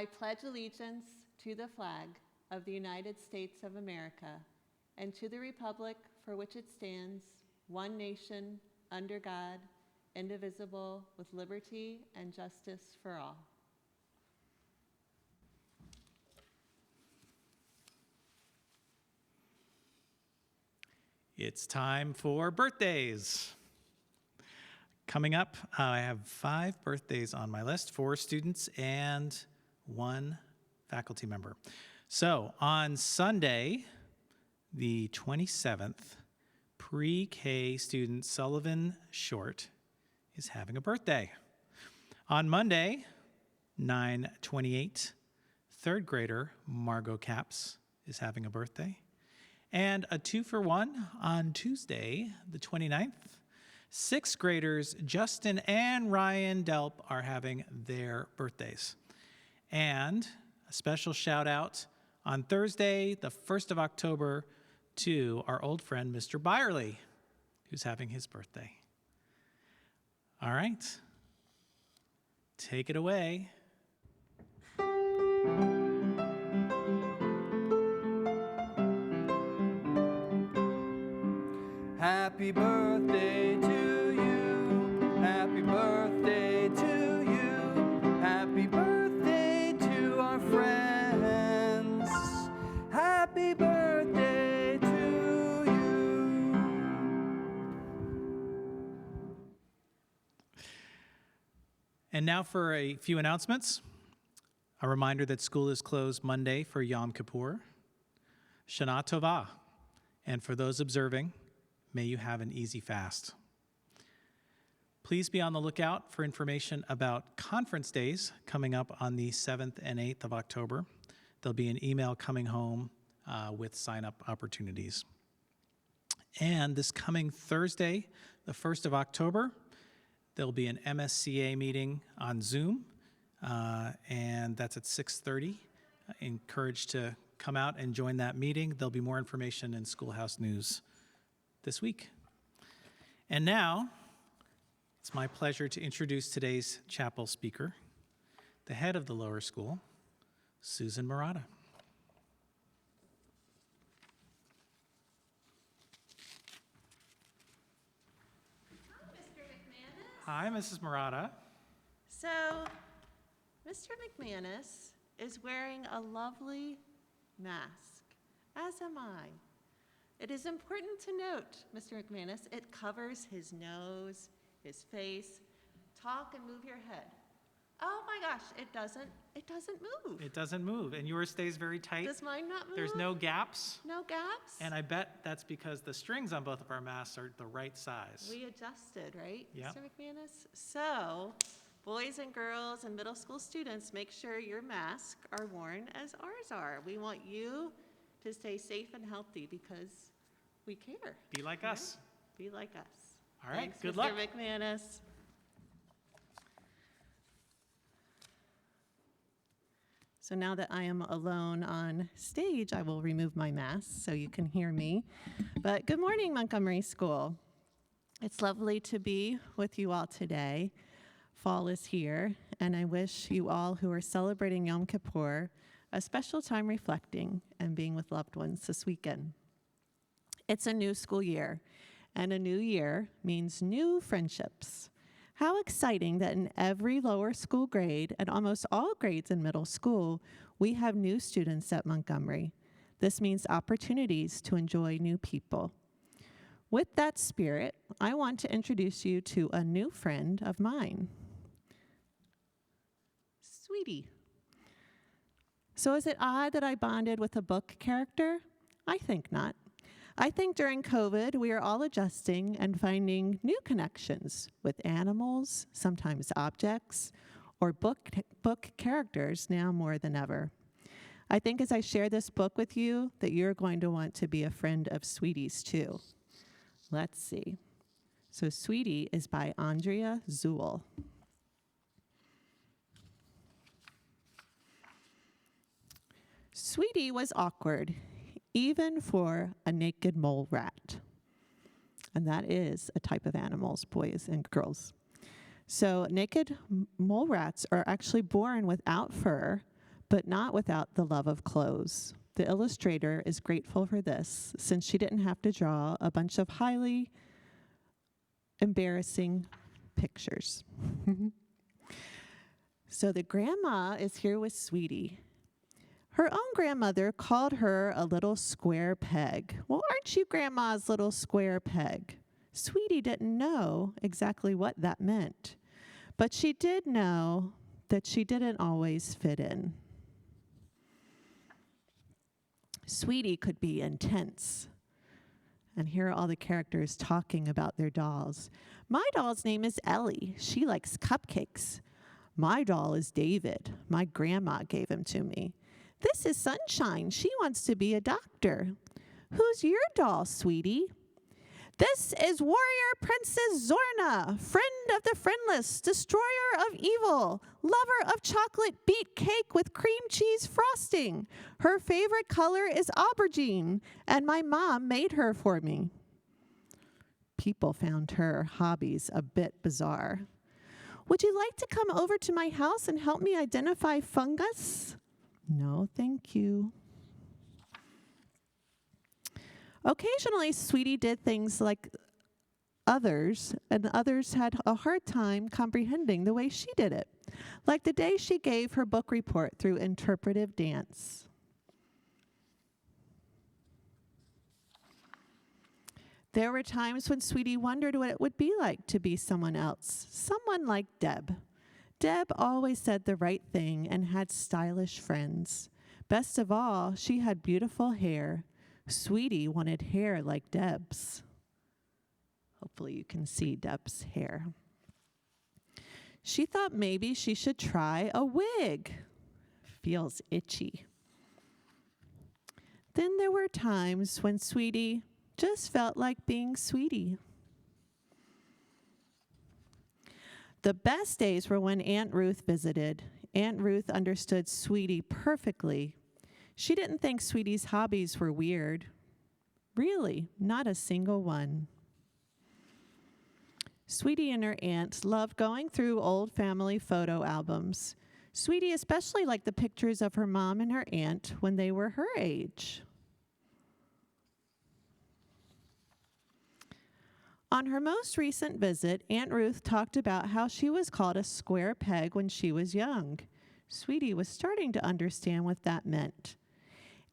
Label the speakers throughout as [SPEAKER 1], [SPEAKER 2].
[SPEAKER 1] I pledge allegiance to the flag of the United States of America and to the republic for which it stands, one nation, under God, indivisible, with liberty and justice for all.
[SPEAKER 2] It's time for birthdays. Coming up, I have 5 birthdays on my list, 4 students and 1 faculty member. So on Sunday, the 27th, pre-K student Sullivan Short is having a birthday. On Monday, 9/28, 3rd grader Margot Capps is having a birthday. And a 2-for-1 on Tuesday, the 29th. 6th graders Justin and Ryan Delp are having their birthdays. And a special shout out on Thursday, the 1st of October, to our old friend, Mr. Byerly, who's having his birthday. All right, take it away.
[SPEAKER 3] Happy birthday to you. Happy birthday to you. Happy birthday to our friends. Happy birthday to you.
[SPEAKER 2] And now for a few announcements. A reminder that school is closed Monday for Yom Kippur. Shana Tova. And for those observing, may you have an easy fast. Please be on the lookout for information about conference days coming up on the 7th and 8th of October. There'll be an email coming home with sign-up opportunities. And this coming Thursday, the 1st of October, there'll be an MSCA meeting on Zoom, and that's at 6:30. Encouraged to come out and join that meeting. There'll be more information in Schoolhouse News this week. And now, it's my pleasure to introduce today's chapel speaker, the head of the lower school, Susan Marotta.
[SPEAKER 1] Hi, Mr. McManus.
[SPEAKER 2] Hi, Mrs. Marotta.
[SPEAKER 1] So, Mr. McManus is wearing a lovely mask, as am I. It is important to note, Mr. McManus, it covers his nose, his face. Talk and move your head. Oh my gosh, it doesn't move.
[SPEAKER 2] It doesn't move, and yours stays very tight.
[SPEAKER 1] Does mine not move?
[SPEAKER 2] There's no gaps.
[SPEAKER 1] No gaps?
[SPEAKER 2] And I bet that's because the strings on both of our masks are the right size.
[SPEAKER 1] We adjusted, right,
[SPEAKER 2] Yep.
[SPEAKER 1] Mr. McManus? So, boys and girls and middle school students, make sure your masks are worn as ours are. We want you to stay safe and healthy because we care.
[SPEAKER 2] Be like us.
[SPEAKER 1] Be like us.
[SPEAKER 2] All right,
[SPEAKER 1] Thanks,
[SPEAKER 2] good
[SPEAKER 1] Mr.
[SPEAKER 2] luck.
[SPEAKER 1] McManus. So now that I am alone on stage, I will remove my mask so you can hear me. But good morning, Montgomery School. It's lovely to be with you all today. Fall is here, and I wish you all who are celebrating Yom Kippur a special time reflecting and being with loved ones this weekend. It's a new school year, and a new year means new friendships. How exciting that in every lower school grade and almost all grades in middle school, we have new students at Montgomery. This means opportunities to enjoy new people. With that spirit, I want to introduce you to a new friend of mine, Sweetie. So is it odd that I bonded with a book character? I think not. I think during COVID, we are all adjusting and finding new connections with animals, sometimes objects, or book characters now more than ever. I think as I share this book with you, that you're going to want to be a friend of Sweetie's too. Let's see. So Sweetie is by Andrea Zuhl. Sweetie was awkward, even for a naked mole rat. And that is a type of animals, boys and girls. So naked mole rats are actually born without fur, but not without the love of clothes. The illustrator is grateful for this, since she didn't have to draw a bunch of highly embarrassing pictures. So the grandma is here with Sweetie. Her own grandmother called her a little square peg. Well, aren't you Grandma's little square peg? Sweetie didn't know exactly what that meant, but she did know that she didn't always fit in. Sweetie could be intense. And here are all the characters talking about their dolls. My doll's name is Ellie. She likes cupcakes. My doll is David. My grandma gave him to me. This is Sunshine. She wants to be a doctor. Who's your doll, Sweetie? This is Warrior Princess Zorna, friend of the friendless, destroyer of evil, lover of chocolate beet cake with cream cheese frosting. Her favorite color is aubergine, and my mom made her for me. People found her hobbies a bit bizarre. Would you like to come over to my house and help me identify fungus? No, thank you. Occasionally, Sweetie did things like others, and others had a hard time comprehending the way she did it, like the day she gave her book report through interpretive dance. There were times when Sweetie wondered what it would be like to be someone else, someone like Deb. Deb always said the right thing and had stylish friends. Best of all, she had beautiful hair. Sweetie wanted hair like Deb's. Hopefully you can see Deb's hair. She thought maybe she should try a wig. Feels itchy. Then there were times when Sweetie just felt like being Sweetie. The best days were when Aunt Ruth visited. Aunt Ruth understood Sweetie perfectly. She didn't think Sweetie's hobbies were weird. Really, not a single one. Sweetie and her aunt loved going through old family photo albums. Sweetie especially liked the pictures of her mom and her aunt when they were her age. On her most recent visit, Aunt Ruth talked about how she was called a square peg when she was young. Sweetie was starting to understand what that meant.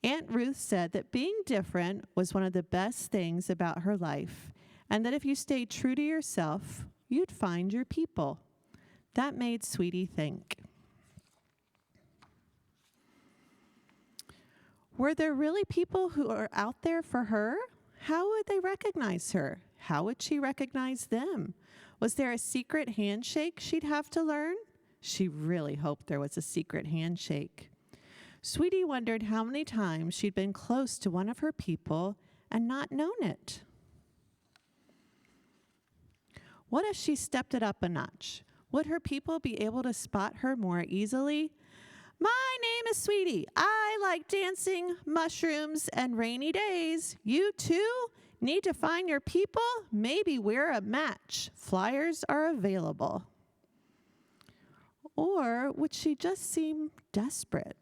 [SPEAKER 1] Aunt Ruth said that being different was one of the best things about her life, and that if you stayed true to yourself, you'd find your people. That made Sweetie think. Were there really people who are out there for her? How would they recognize her? How would she recognize them? Was there a secret handshake she'd have to learn? She really hoped there was a secret handshake. Sweetie wondered how many times she'd been close to one of her people and not known it. What if she stepped it up a notch? Would her people be able to spot her more easily? My name is Sweetie. I like dancing, mushrooms, and rainy days. You too? Need to find your people? Maybe we're a match. Flyers are available. Or would she just seem desperate?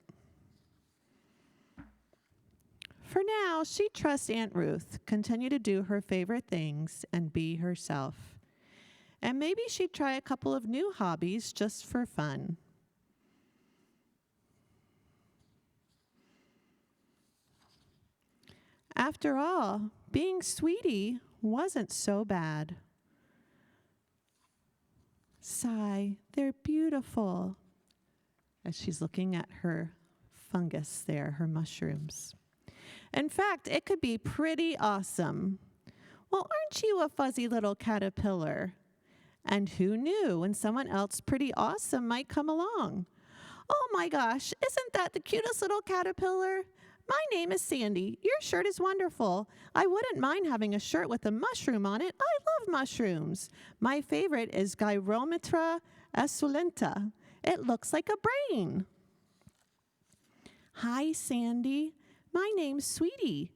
[SPEAKER 1] For now, she'd trust Aunt Ruth, continue to do her favorite things, and be herself. And maybe she'd try a couple of new hobbies just for fun. After all, being Sweetie wasn't so bad. Sigh, they're beautiful. As she's looking at her fungus there, her mushrooms. In fact, it could be pretty awesome. Well, aren't you a fuzzy little caterpillar? And who knew when someone else pretty awesome might come along? Oh my gosh, isn't that the cutest little caterpillar? My name is Sandy. Your shirt is wonderful. I wouldn't mind having a shirt with a mushroom on it. I love mushrooms. My favorite is Gyrometra esculenta. It looks like a brain. Hi, Sandy. My name's Sweetie.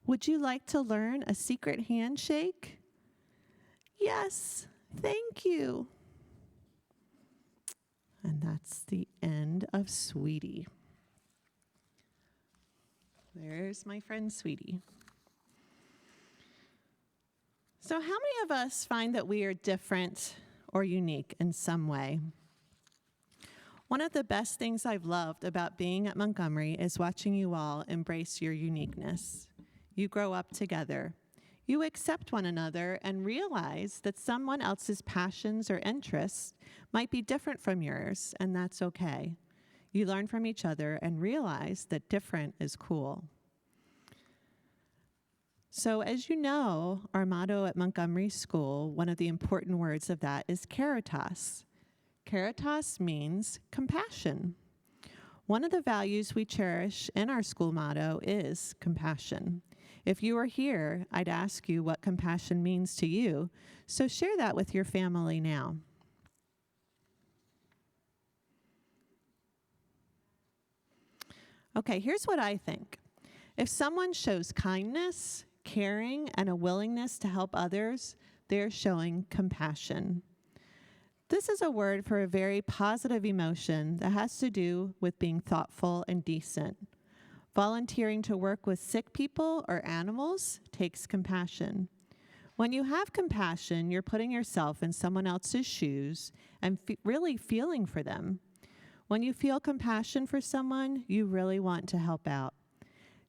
[SPEAKER 1] Would you like to learn a secret handshake? Yes, thank you. And that's the end of Sweetie. There's my friend Sweetie. So how many of us find that we are different or unique in some way? One of the best things I've loved about being at Montgomery is watching you all embrace your uniqueness. You grow up together. You accept one another and realize that someone else's passions or interests might be different from yours, and that's okay. You learn from each other and realize that different is cool. So as you know, our motto at Montgomery School, one of the important words of that is CARITAS. CARITAS means compassion. One of the values we cherish in our school motto is compassion. If you were here, I'd ask you what compassion means to you, so share that with your family now. Okay, here's what I think. If someone shows kindness, caring, and a willingness to help others, they're showing compassion. This is a word for a very positive emotion that has to do with being thoughtful and decent. Volunteering to work with sick people or animals takes compassion. When you have compassion, you're putting yourself in someone else's shoes and really feeling for them. When you feel compassion for someone, you really want to help out.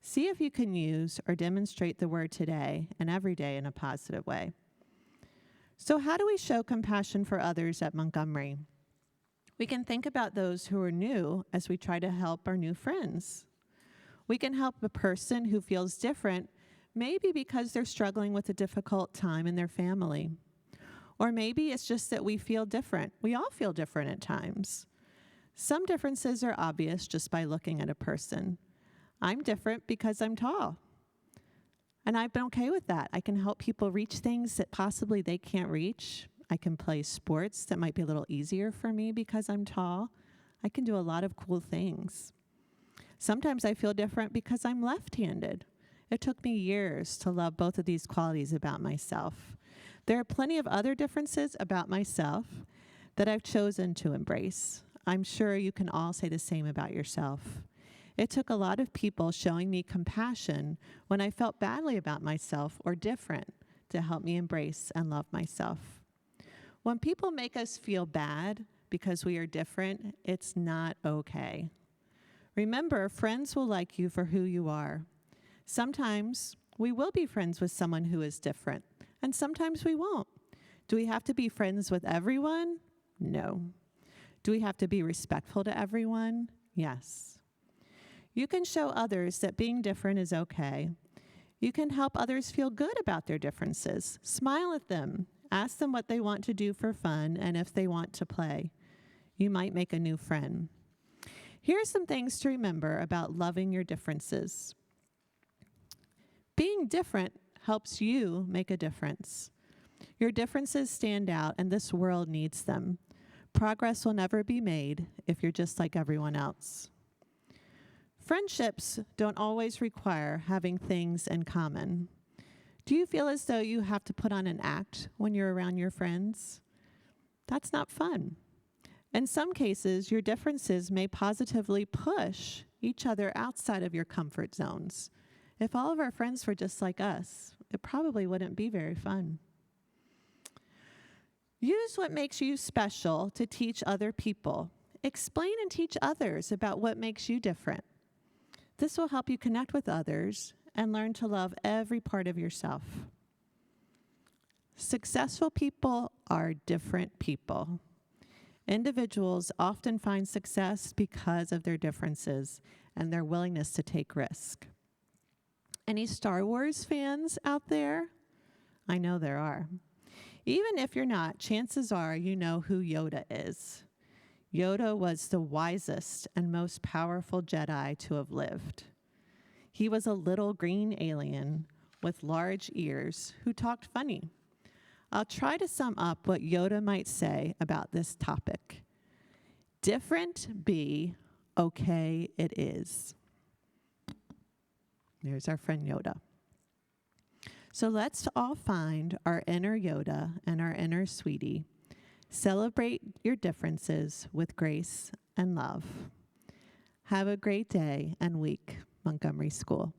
[SPEAKER 1] See if you can use or demonstrate the word today and every day in a positive way. So how do we show compassion for others at Montgomery? We can think about those who are new as we try to help our new friends. We can help a person who feels different, maybe because they're struggling with a difficult time in their family. Or maybe it's just that we feel different. We all feel different at times. Some differences are obvious just by looking at a person. I'm different because I'm tall. And I've been okay with that. I can help people reach things that possibly they can't reach. I can play sports that might be a little easier for me because I'm tall. I can do a lot of cool things. Sometimes I feel different because I'm left-handed. It took me years to love both of these qualities about myself. There are plenty of other differences about myself that I've chosen to embrace. I'm sure you can all say the same about yourself. It took a lot of people showing me compassion when I felt badly about myself or different to help me embrace and love myself. When people make us feel bad because we are different, it's not okay. Remember, friends will like you for who you are. Sometimes we will be friends with someone who is different, and sometimes we won't. Do we have to be friends with everyone? No. Do we have to be respectful to everyone? Yes. You can show others that being different is okay. You can help others feel good about their differences. Smile at them. Ask them what they want to do for fun and if they want to play. You might make a new friend. Here are some things to remember about loving your differences. Being different helps you make a difference. Your differences stand out, and this world needs them. Progress will never be made if you're just like everyone else. Friendships don't always require having things in common. Do you feel as though you have to put on an act when you're around your friends? That's not fun. In some cases, your differences may positively push each other outside of your comfort zones. If all of our friends were just like us, it probably wouldn't be very fun. Use what makes you special to teach other people. Explain and teach others about what makes you different. This will help you connect with others and learn to love every part of yourself. Successful people are different people. Individuals often find success because of their differences and their willingness to take risk. Any Star Wars fans out there? I know there are. Even if you're not, chances are you know who Yoda is. Yoda was the wisest and most powerful Jedi to have lived. He was a little green alien with large ears who talked funny. I'll try to sum up what Yoda might say about this topic. Different be, okay it is. There's our friend Yoda. So let's all find our inner Yoda and our inner Sweetie. Celebrate your differences with grace and love. Have a great day and week. Montgomery School.